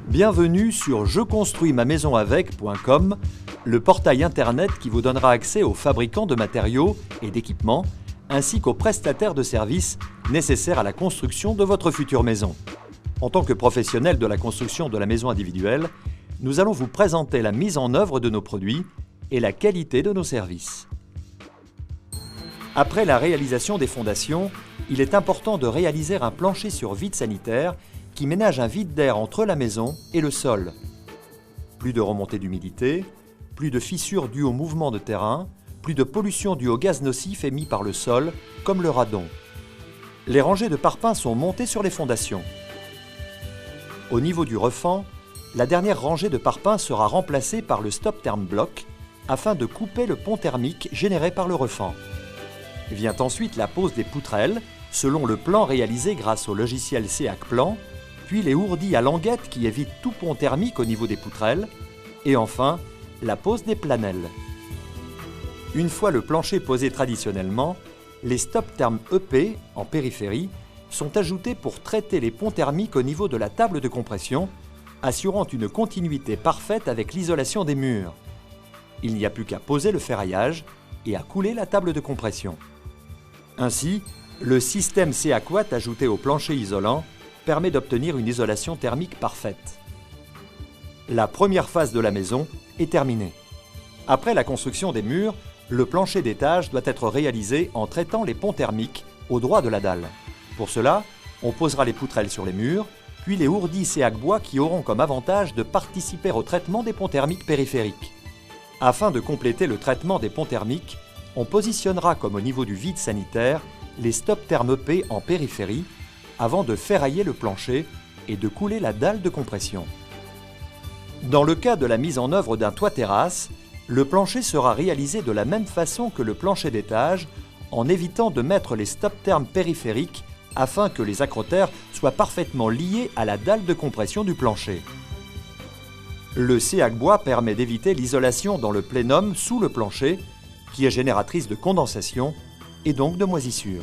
Bienvenue sur jeconstruismamaisonavec.com, le portail internet qui vous donnera accès aux fabricants de matériaux et d'équipements, ainsi qu'aux prestataires de services nécessaires à la construction de votre future maison. En tant que professionnel de la construction de la maison individuelle, nous allons vous présenter la mise en œuvre de nos produits et la qualité de nos services. Après la réalisation des fondations, il est important de réaliser un plancher sur vide sanitaire qui ménage un vide d'air entre la maison et le sol. Plus de remontée d'humidité, plus de fissures dues au mouvement de terrain, plus de pollution due aux gaz nocifs émis par le sol, comme le radon. Les rangées de parpaings sont montées sur les fondations. Au niveau du refend, la dernière rangée de parpaings sera remplacée par le Stop Term Block afin de couper le pont thermique généré par le refend. Vient ensuite la pose des poutrelles, selon le plan réalisé grâce au logiciel SEAC Plan, puis les ourdis à languettes qui évitent tout pont thermique au niveau des poutrelles, et enfin, la pose des planelles. Une fois le plancher posé traditionnellement, les Stop Term EP, en périphérie, sont ajoutés pour traiter les ponts thermiques au niveau de la table de compression, assurant une continuité parfaite avec l'isolation des murs. Il n'y a plus qu'à poser le ferraillage et à couler la table de compression. Ainsi, le système SEAC Watt ajouté au plancher isolant permet d'obtenir une isolation thermique parfaite. La première phase de la maison est terminée. Après la construction des murs, le plancher d'étage doit être réalisé en traitant les ponts thermiques au droit de la dalle. Pour cela, on posera les poutrelles sur les murs, puis les ourdis SEAC bois qui auront comme avantage de participer au traitement des ponts thermiques périphériques. Afin de compléter le traitement des ponts thermiques, on positionnera comme au niveau du vide sanitaire les Stop Term EP en périphérie avant de ferrailler le plancher et de couler la dalle de compression. Dans le cas de la mise en œuvre d'un toit terrasse, le plancher sera réalisé de la même façon que le plancher d'étage en évitant de mettre les Stop Term périphériques afin que les accrotaires soient parfaitement liés à la dalle de compression du plancher. Le SEAC bois permet d'éviter l'isolation dans le plénum sous le plancher qui est génératrice de condensation et donc de moisissure.